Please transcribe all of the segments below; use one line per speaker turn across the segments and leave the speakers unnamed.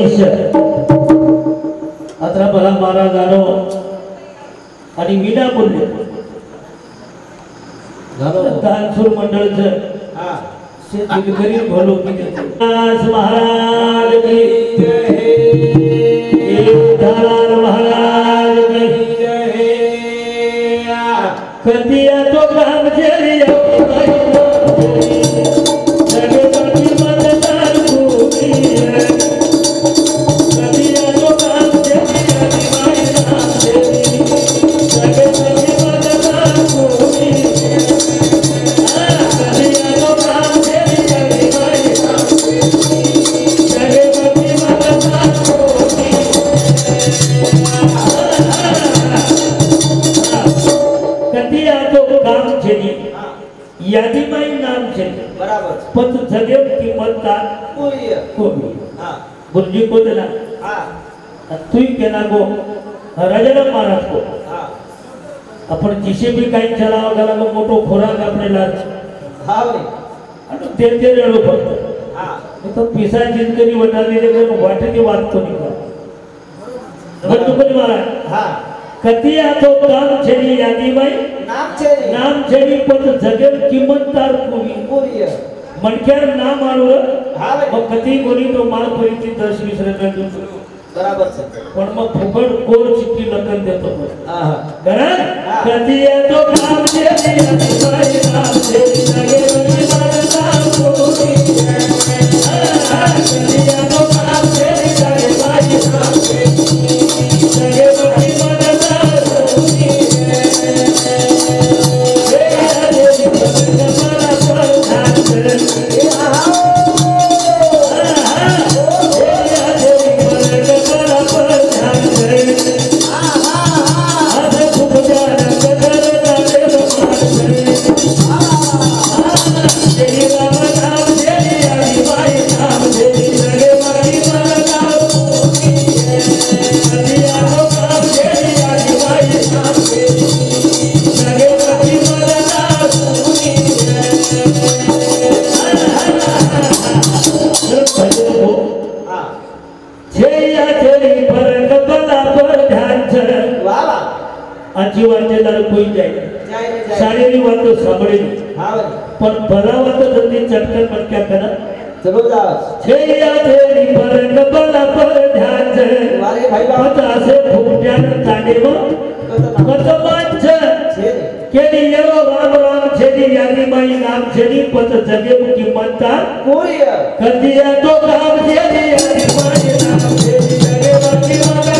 भविष्य अत्र मला मारा गाणो आणि विना बोलले दानसूर मंडळचं गरीब भलो महाराज की महाराज कतिया तो काम यादीमाई नाम छे बराबर पत जगेव किंमतता कोणी बुर्जी को देना तुई केना गो राजा महाराज को आपण जिसे भी काही चलाव गेला मग मोठो खोराक आपले लाज आणि ते रेडो फक्त तो पिसा जिंदगी वटालेले को वाटे की बात तो नहीं बंधु पण महाराज कतिया तो काम छेनी यादीमाई नाम छेनी पण जगेव किंमतदार कोणी मणक्यार नाम आलो मग कधी कोणी तो माल परिचित 10-20 रुपये देतो बराबर पण मग फुकट कोर चिठ्ठी लखन देतो कारण कतिया तो काम छेनी यादीमाई नाम छेनी जगेव किंमतदार कोणी कतिया तो काम छेनी यादीमाई नाम छेनी जगेव कोई जाए सारी बात तो सामने पर भला बात जल्दी चटकन मत क्या करना चलो जा छेया तेरी पर कबला पर ध्यान से वाले भाई पता से फुटन ताने मो कत मांच केडी येरो राम राम छेदी यानी माई नाम छेदी पत जगे की मत्ता कोई कदिया तो काम छेदी यानी माई नाम छेदी जगे की मत्ता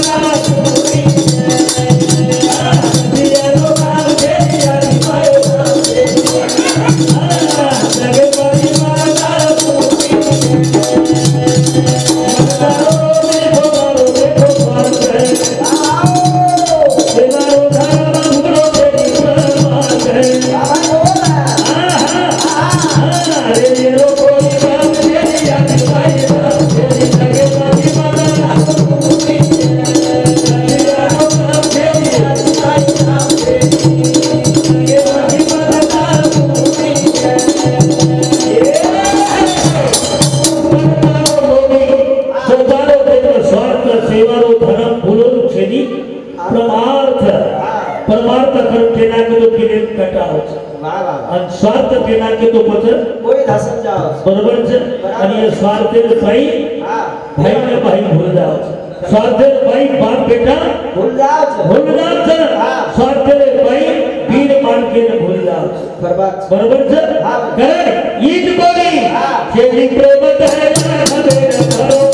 स्वार्थ केना के तो पचन कोई धासन जाओ बरोबर छे आणि स्वार्थे भाई भाई ने भाई भूल जाओ स्वार्थे भाई बाप बेटा भूल जाओ स्वार्थे भाई वीर मान के भूल जाओ बर्बाद बरोबर छे करे ईद बोली जे प्रेम है हमें करो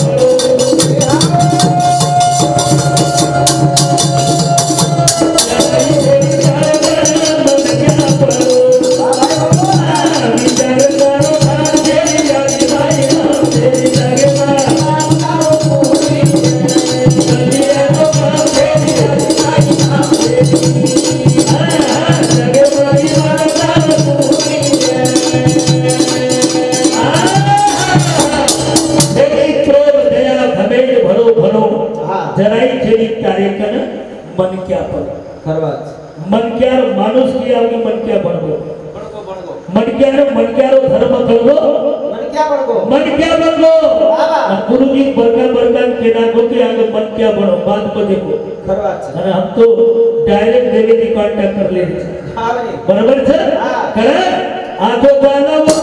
मनक्यार माणूस की आम्ही मनक्या बनवो मनक्यार धर्म करवो मन क्या बन गो गुरुजी बरगा केना को के आगे मन क्या बनो बात को देखो अरे हम तो डायरेक्ट देवी की कांटेक्ट कर ले बराबर है करे आंखों गाना वो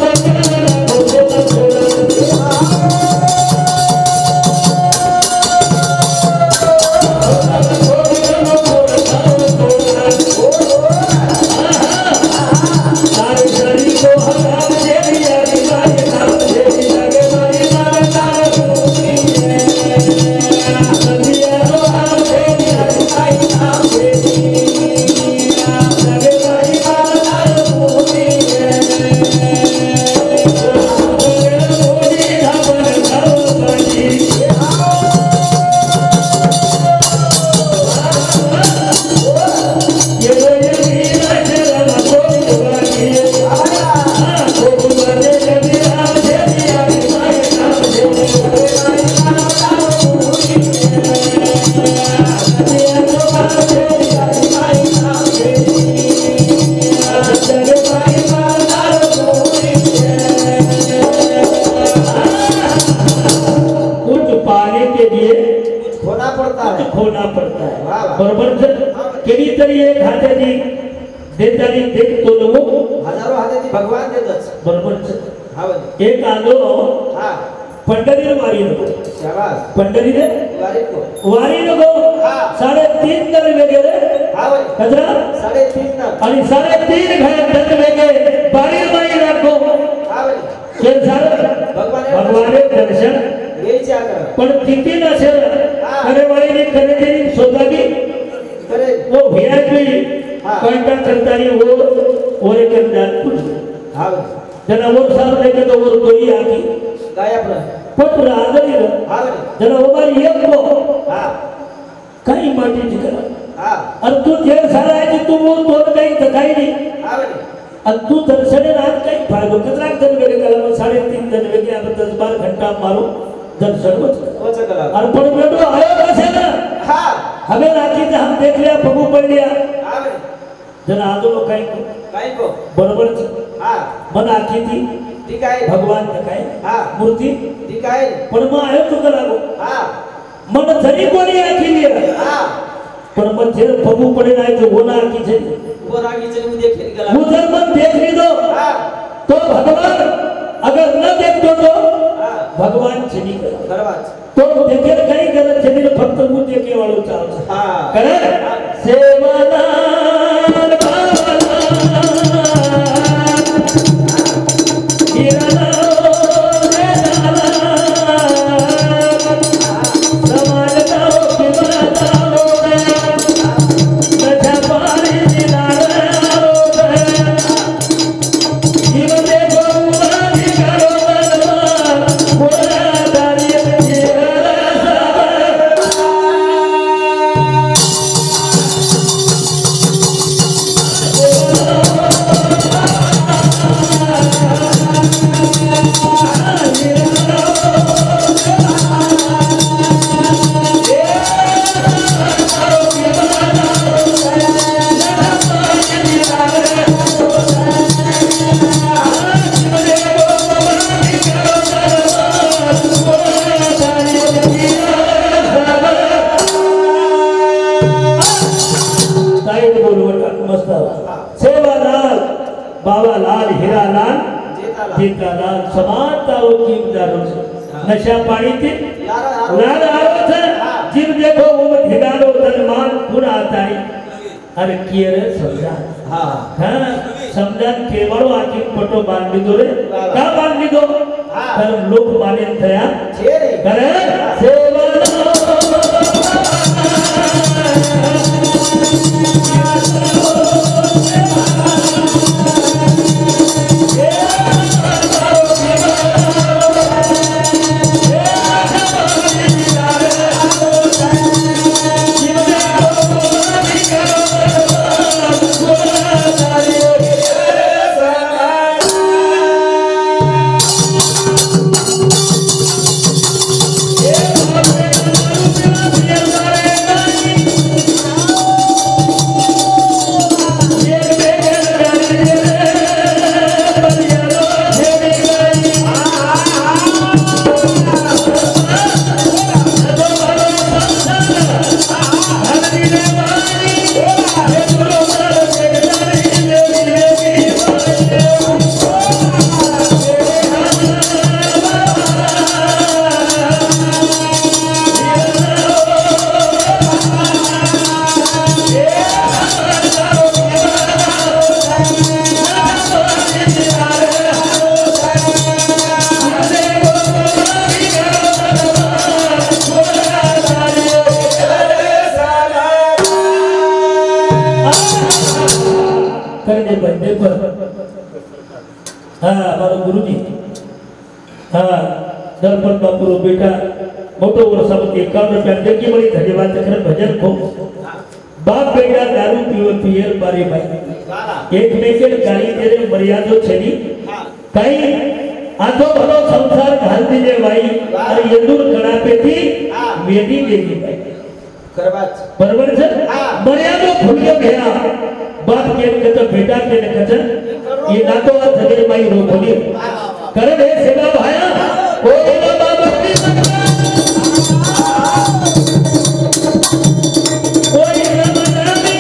खोना पड़ता है बरोबर केली तरी एक हाताची देतानी देख तो लो
हजारों हाताची भगवान देतच
बरोबर एक आलो पंढरी वारी नको
शाबास
पंढरी रे वारी नको 3.5 दर वगैरे कजरा
3.5 दर
आणि 3.5 दर वगैरे बारी बारी राखो के सारे भगवान दर्शन
यायचे आकर
पण किती नसेल अरे वाली करे तेरी सोदा की
करे
वो वीआईपी कांटेक्ट करता ही वो और एक अंदर
हां
जना वो साहब लेके तो वो कोई आकी
गायब रहा
पण आदरी
हां
जना वो बारी एक को
हां
काही माटी दिकरा
हां
और तू जेल सारा है कि तू वो तोड़ काही दिखाई नहीं
हां
और तू दर्शन रात काही फायदो कतरा दिन वेगे कला 3.5 दिन वेगे आप 10-12 घंटा मारो दर्शन
होच कला
और पण बेटो आयो कसे ना
हां
हमें राखी से हम देख लिया प्रभु पढ़ लिया
हां
जना आदो काही
को
बरोबर
हां
मन आखी थी
ठीक आहे
भगवान काय
हां
मूर्ती
ठीक आहे
पण मग आयो चुका लागो
हां
मन जरी कोणी आखी लिया
हां
पण मग जे प्रभु पढ़े नाही जो होना आखी छे
वो रागी से मुझे खेल गला
उधर मन देख ली दो
हां
तो भगवान अगर न देखतो तो भगवान छनी कर
बरोबर
तो देखे काही करत छनी फक्त मु देखे वाळो चालतो
हां
करे सेवाला सेवालाल बाबालाल हीरालाल जेठालाल समानता की उदाहरण नशा पानी थी लाल आवत जिन देखो वो हिदालो धनमान गुण आता है अरे किए रे समझा हां समझा केवळ आखी पटो बांध दो रे का बांध दो तर लोक माने थया
छे रे
करे सेवालाल Yeah. धंधे पर हाँ मारो गुरुजी हाँ दर्पण बापू बेटा मोटो वर्षामध्ये 51 रुपया जग्गी मળી धन्यवाद चक्र भजन को बाप बेटा दारू पीवे पियल बारी भाई एक मेकेल गाली तेरे मर्यादो छेनी काही आतो भलो संसार घाल दीजे भाई अरे यंदूर कडापेથી वेदी वेदी भाई
करवाच
बरोबर છે मर्यादो भूल्यो ગયા बाप के कत बेटा के कत ये ना तो जगे माई रो बोलियो करे रे सेवा भाया कोई ना बाबा की कोई ना मनामी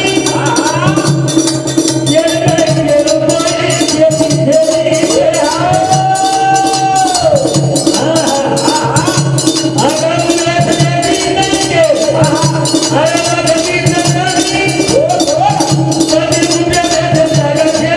ये के रो कोई ये पीछे आगा मुझे तेरी नहीं के आगा गति नहीं कभी मुझे तेरे जागा तेरी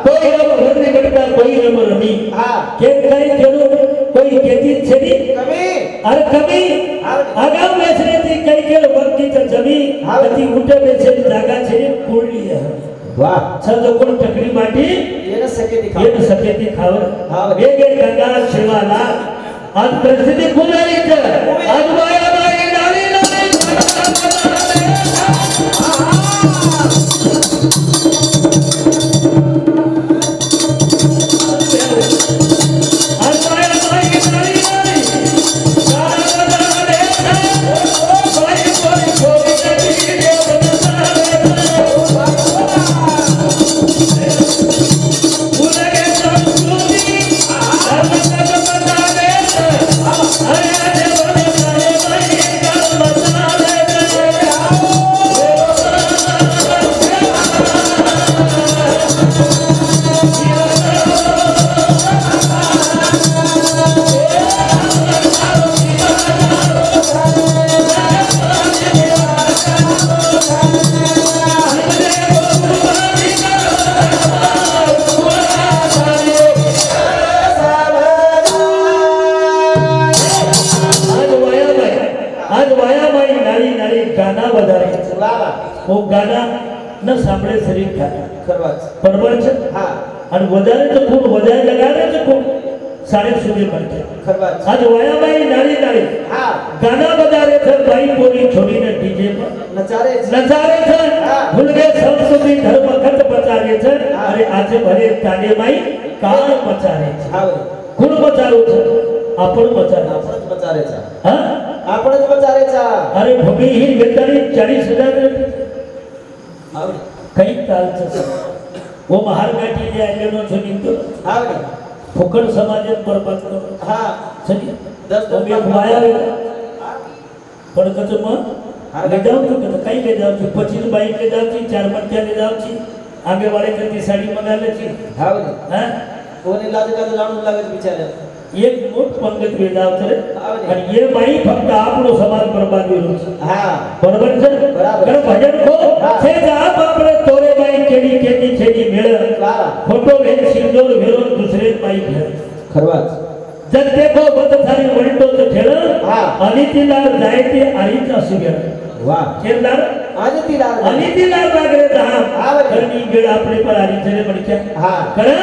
कोई रम रमी बटका कोई रम रमी के कई केलो कोई केती छेदी कमी अरे कमी आगाव बेसरे ती कई केलो वक्ती त जमी अति उठे बेसे जागा छेदी कोळली है वाह छजो कोण टकरी माटी ये न सके ती खावर वेगे गंगा सेवाला आज परिस्थिती खुलारी छ आज माया माई नारी वो गाना न सामने शरीर था करवाच बरोबर છે હા અને વધારે તો ખૂબ વધારે લગાવે છે ખૂબ સાડે સુધી મળશે કરવાચ આજ વાયાબાઈ નારી નારી હા ગાના બજારે છે ભાઈ પોરી છોડીને ડીજે પર નચારે છે ભૂલ ગए સંસ્કૃતિ ધર્મ ખત બચાવે છે અરે આજે ભરે તાને માઈ કાળ બચાવે છે હા કોણ બચારો છે आपण बचारे છે હા आपण જ બચારે છે અરે ભૂમિહીન વેતાની 40000 આવડી કઈ તાલ છે वो महारगाठी जे आलेलो छ निंतो आवडी फुकट समाज बरबाद करो हां सही 10 एक माया पण कच मग ले जाऊ तो काही ले जाऊ 25 बाईक ले जाऊ 4 मटक्या ले जाऊ आगे वाले करती साडी मंगाले छी आवडी हां कोणी लाज का जाणू लागे बिचारे एक मोठ पंगत वेदाव करे आणि ये माई फक्त आपलो समाज बर्बाद होईल हां बरोबर છે બરાબર ભજન को છે आप આપણે तोरे माई केडी केडी छेडी मेळ फोटो वेन सिंदूर वेरो दुसरे माई घर खरवाच जग देखो बत थारी वंटो तो ठेळ अनितीला जायते आईचा सुगर वाह केदार अनितीला लागरे दहा करनी वेळ आपले पर आली चले मडक्या हां कारण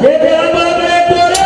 जे आप आपले तोरे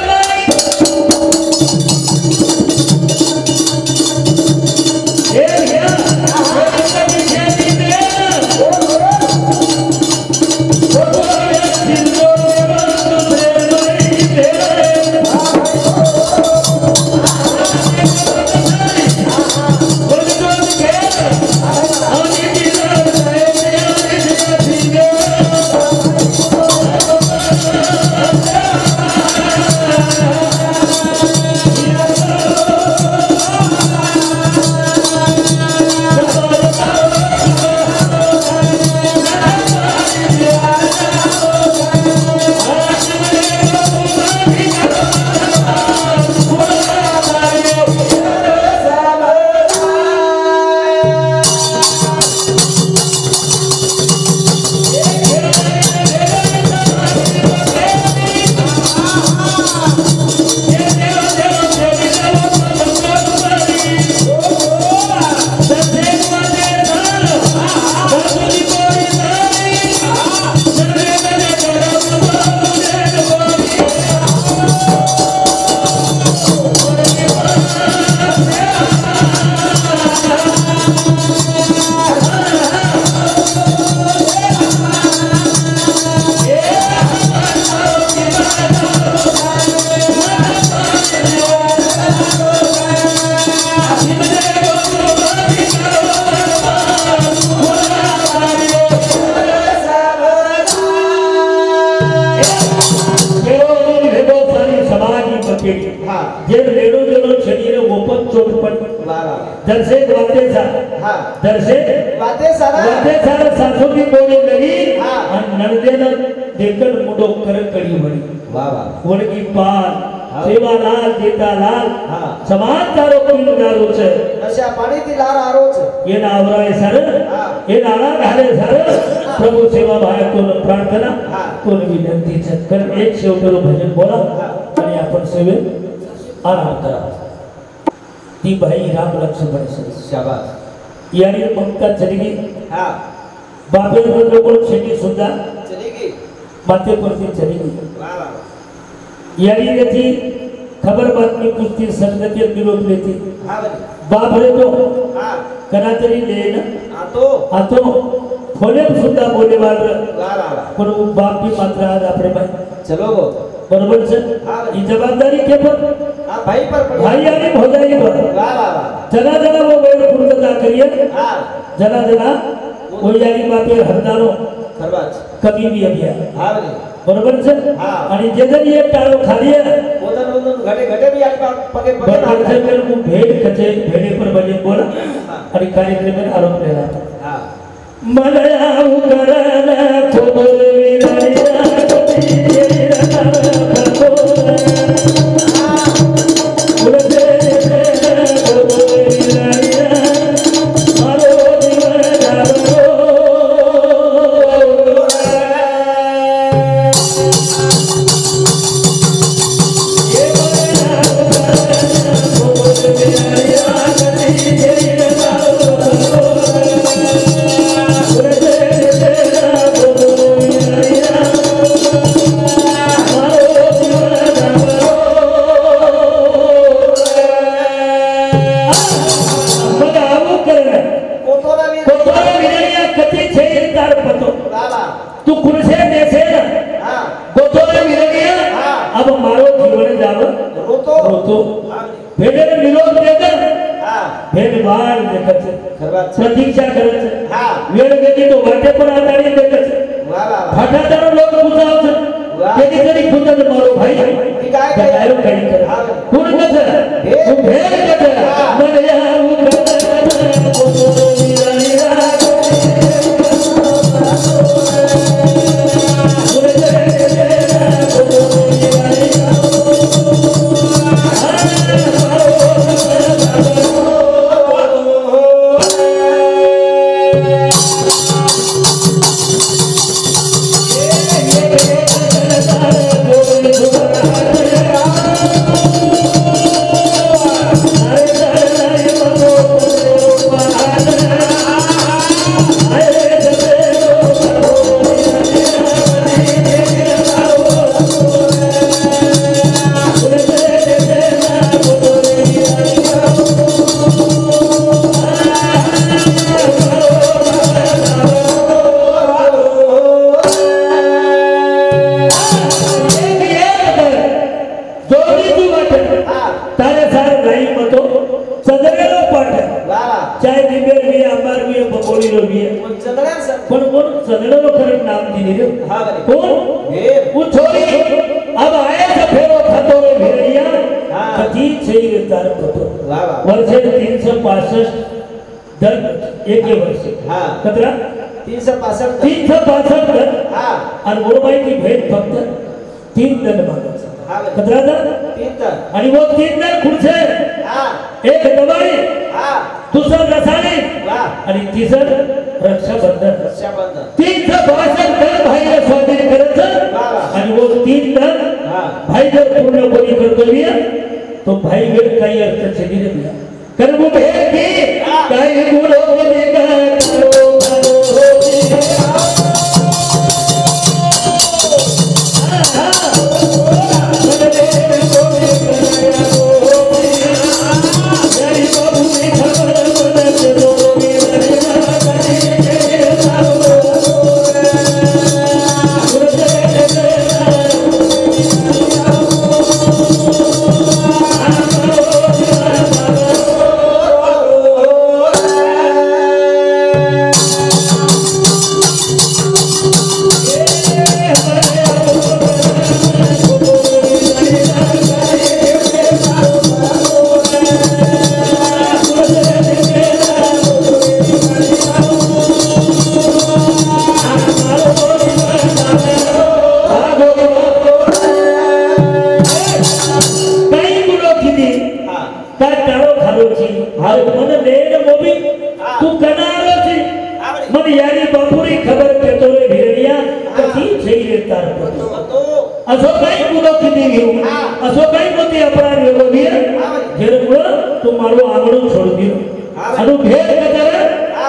હા
જે રેડો જેનો શરીરે ઓપન ચોટ પણ
વાહ વાહ
દર્શે વાતે સા
હા
દર્શે
વાતે સારા
સાસુની બોલી લઈ
હા.
અને નરદેના દેકર મુડો કર કરી વળી
વાહ વાહ
વળગી પાર
હા.
સેવાલાલ જેતાલાલ
હા.
સમાજકારો પીરદારો છે
નશા પાણીથી લાર આરો છે
એના આવરાય સર
હા.
એના આળા ઢાલે સર પ્રભુ સેવા ભાયકોનો પ્રાર્થના
હા.
કોને વિનંતી છે કર એક સેવકરો ભજન બોલા
હા.
અને આપણ સેવે આરામ કરા તી ભાઈ રામ લક્ષ્મણ છે
શાબાશ
યારી મમતા ચલી ગઈ
હા
બાપે લોકો છેટી સુધા
ચલી ગઈ
માથે પરથી ચલી ગઈ
વાહ વાહ
યારી નથી ખબર બાતમી પૂછતી સંગતિ નિરોપ લેતી
હા બધી
બાપ રે તો
હા
કનાતરી લેને
આ તો
ફોને સુધા બોલે વાળ
વાહ વાહ વાહ
પણ હું બાપની માત્ર આજ આપણે ભાઈ
ચલો ગો
બરોબર છે
હા.
એ જવાબદારી કે પર
આ ભાઈ પર પડી
ભાઈ આની ભોજાઈ પર
વાહ વાહ વાહ
જના જના वो वेळ पूर्तता करिए
હા
जना जना वो यारी बापे हरदानो
ખરબાજ
कभी भी अभिया
હા બધી
बरोबर છે
હા.
અને જે જની એક ટાળો ખાલી
પોતાનું ઘટે ઘટે બી આ પગે પગે
बरोबर છે મેં હું ભેડ કચે ભેડે પર ભજન બોલા
હા.
અને કાર્યક્રમ में आरोप लेला
હા
મનયા ઉકરન ખોબલ વિરણિયા प्रतीक्षा करे છે
હા
વેળ ગઈ તો વાટે પર આતાડી દે છે
વાહ વાહ વાહ
ફટાટાનો લોક પૂછાવ છે
વાહ.
કેની કરી ખુદને મારો ભાઈ
ઈ કાય
ગાયો કરી કરે
હા.
કોણ કહે છે હું ભેર કહે
હા.
મને આવું કરે બોલો વિરાયા वर्षे 365 दर एक वर्ष
हाँ
कतरा 365 दर
हाँ
और मोरबाई की भेंट फक्त 3 दर मांगा
हाँ
कतरा दर
3 दर
आणि वो 3 दर खुर्चे
हाँ
एक दवाई
हाँ
दूसरा रसायनी
वाह
आणि तिसर रक्षाबंधन 362 दर भाईला स्वाधीन करायचं आणि वो 3 दर भाई जर पूर्ण कोणी करतोय तो भाई वेळ काही अर्थ शरीर दिला कर्म भेटी काही गुणो निघतो काय काळो खारोची हारो मन नेड मोबी तू कनारो छी मन यारी बापुरी खबर के तोरे भिरडिया कती छई रे तार असो काही कुदो किती घेऊ असो काही मोती अपराध वेगो दिए जेरमुळ तू मारो आंगणो छोड़ दियो अनु भेद कतर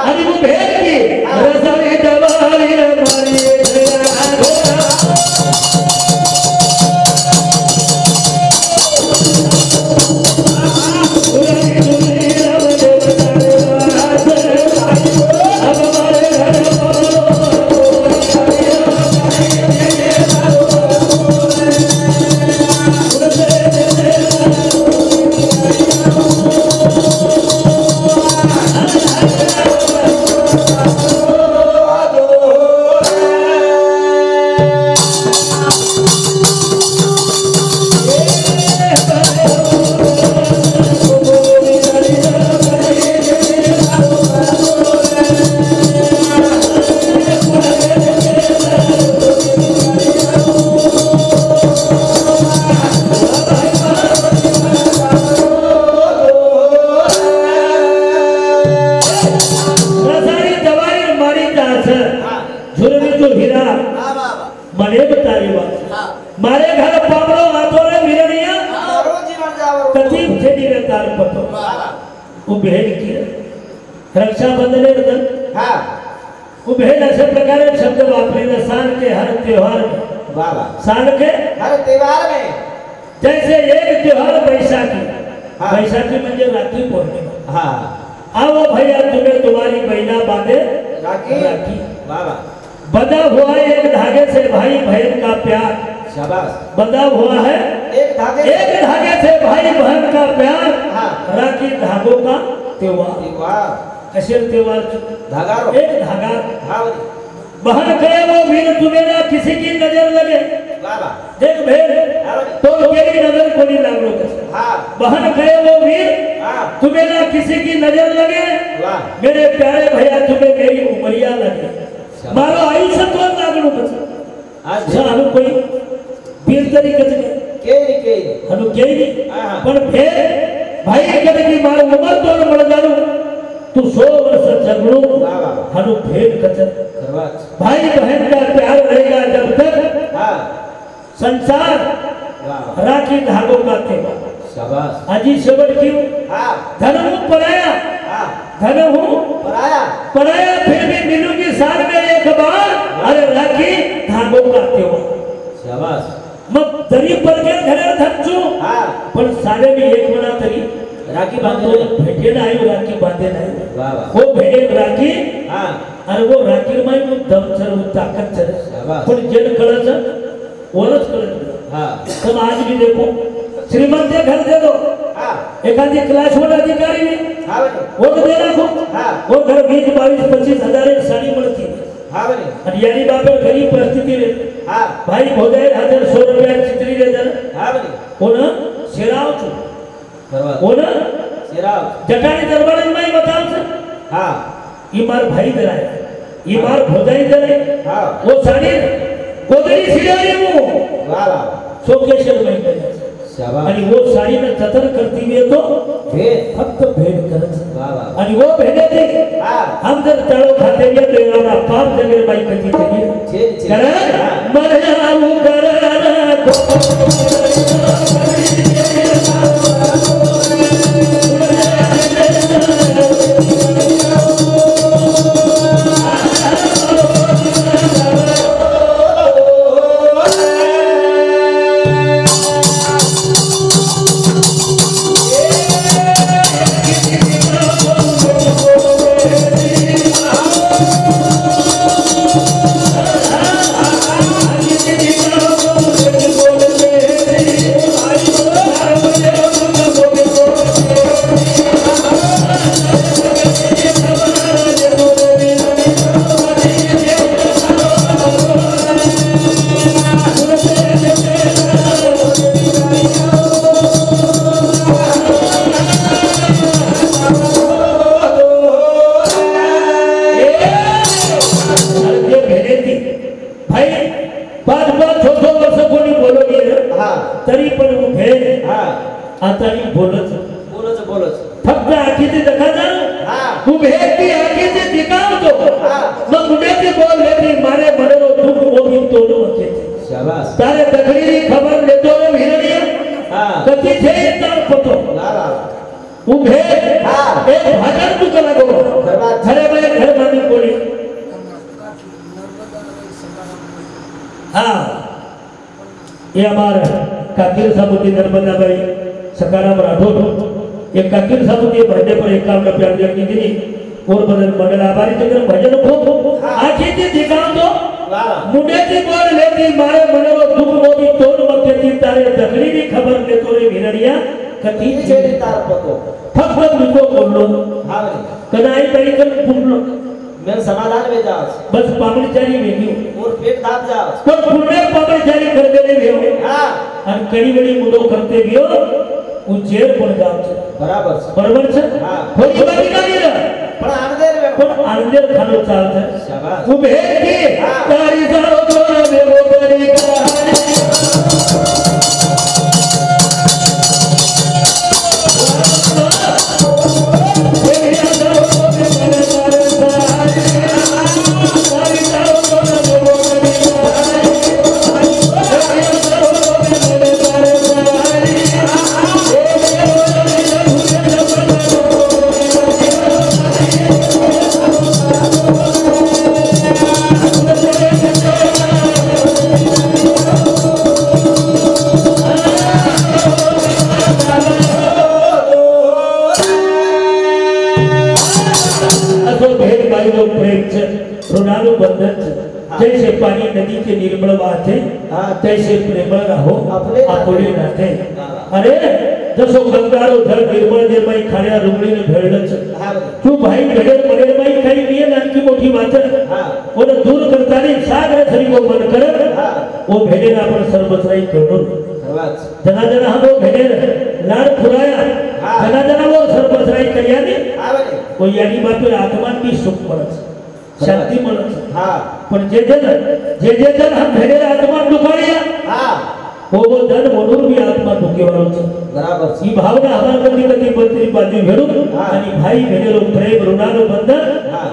आणि वो भेद की रसाने दवारी रे मारी मारे घर पावड़ो हाथों रे भिरनिया कतीब छेड़ी रे तार पतो वो भेद की रक्षा बंधन बदन हां वो भेद ऐसे प्रकार शब्द वापरे साल के हर त्योहार में वाह साल के हर त्योहार में जैसे एक त्योहार बैसाखी बैसाखी म्हणजे राखी पौर्णिमा हां आओ भैया तुम्हें तुम्हारी बहना बांधे राखी राखी वाह बंधा हुआ है एक धागे से भाई बहन का प्यार शाबाश बंधा हुआ है एक धागे से भाई बहन का प्यार राखी धागों का त्योहार ऐसे त्योहार धागा एक धागा बहन कहे वो वीर तुम्हें ना किसी की नजर लगे देख भेद तो मेरी नजर को नहीं लागलो बहन कहे वो वीर तुम्हें ना किसी की नजर लगे मेरे प्यारे भैया तुम्हें मेरी उमरिया लगे मारो आयुष्य तो लागलो आज हनु कोई वीर तरीके से के हनु के नहीं पर फिर भाई कहे कि मारो उम्र तो बढ़ जानो तू 100 वर्ष झगड़ो हनु भेद कचर भाई बहन का प्यार रहेगा जब तक संसार राखी धागों का त्योहार शाबाश अजी शेवट क्यों धन हूं पराया धन हूं पराया फिर भी मिलूंगी साल में एक बार अरे राखी धागों का त्योहार शाबाश मग तरी पर के घरे धरचू पण साले में एक मना तरी राखी बांधो भेटे नाही राखी बांधे नाही वाह वाह वो भेटे राखी अरे वो राखी में दम चर ताकत चर पण जेन कळच ओरच कळच तब आज भी देखो श्रीमंत के घर दे दो एखादी क्लास वन अधिकारी ने वो तो दे रखो वो घर 20-22-25 हजार साड़ी मिलती आणि यानी बापे गरीब परिस्थिती रे भाई भोजाय 100 रुपया चित्री रे जर कोण शेराव छु कोण शेराव जटानी दरबार में बताओ से ये मार भाई दे रहा है ये मार भोजाई दे रहा है वो साड़ी गोदरी सिरारी वो वाह वाह शोकेशर में आणि वो साड़ी में जतन करती हुई तो भेद फक्त भेद करत आणि वो भेदे थे हम जर तळो खाते हुए तो एवढा पाप जगेर बाई कधी तरी कारण मरयाऊ करना तरी पण भेद आता बोलच
बोलच
फक्त आखीचे दखा जाणू
हा
उभे की आखीचे दिखावतो
हा
मग मुंड्याचे बोल लेती मारे मनरो दुख ओगी तोड़ मचे
शाबास
तारे तकरीरी खबर लेतो रे भिरड़िया
हा
कति थे तार पतो
ला ला
उभे
हा
एक भजन तू करा गो
धर्मात
घरे बाय घर मानी कोणी हाँ ये हमारा काकिर सामुदी नर्मदा बाई सकाराम राठौर एक काकिर सामुदी बर्थडे पर 51 रुपया देने की और बदल मंडल आभारी चक्र भजन को आखी थी दिखाऊं तो मुंडे की बोल लेती मारे मनरो दुख रोगी तोड़ मक्के थी तारे तकलीफी खबर ले तोरे भिरड़िया कती
छेड़ी तार पतो
फक्त मुझको बोल लो
हाँ
कनाई बड़ी कर पूछ लो
मैं समाधान में जाओ
बस पापड़ी चारी में क्यों
और पेट दाब जाओ
तो पुणे पापड़ी चारी कर देने भी हो
हाँ
और कड़ी बड़ी मुंडो करते भी हो वो जेल पड़ जाओ
बराबर
बराबर છે
हाँ
કોઈ બાકી નથી રે
પણ આંદેર વે
પણ આંદેર ખાનો ચાલશે
શાબાશ
ઉભે કે તારી સારો તોરા બેવો કરી કહાની जैसे पानी नदी के निर्मल वाहते तैसे प्रेमळ राहो आपुले नाते अरे जसो गंगारो जल निर्मळ निर्मळ खाण्या रुगडीने भेळलंच तू भाई घडे पडेल बाई काही निये नानकी मोठी वाच ओने दूर करतानी सागर थरी वो मन कर वो भेडेल आपण सर्वत्राई करून जना जना हम वो भेडेल लाड फुराया जना जना वो सर्वत्राई करियाने वो यानी बापे आत्मा की सुख परच शांति मनच
हाँ
पण जे जन हम भेडेल आत्मा दुखाड़िया
हाँ
वो धन म्हणून भी आत्मा दुखेवाळो છે
बराबर
ही भावना हमार कधी कधी मंत्री बाजू घेऊन आणि भाई भेडेलो प्रेम ऋणानो बंधन
हाँ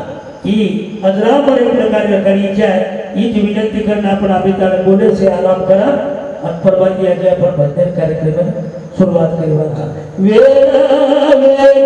ही अजरामर एक प्रकारे करीची आहे ही जी विनंती करणं आपण अभिताने बोले से आराम करा आणि परवानगी आहे आपण भजन कार्यक्रम सुरुवात करूया वेळा वेळ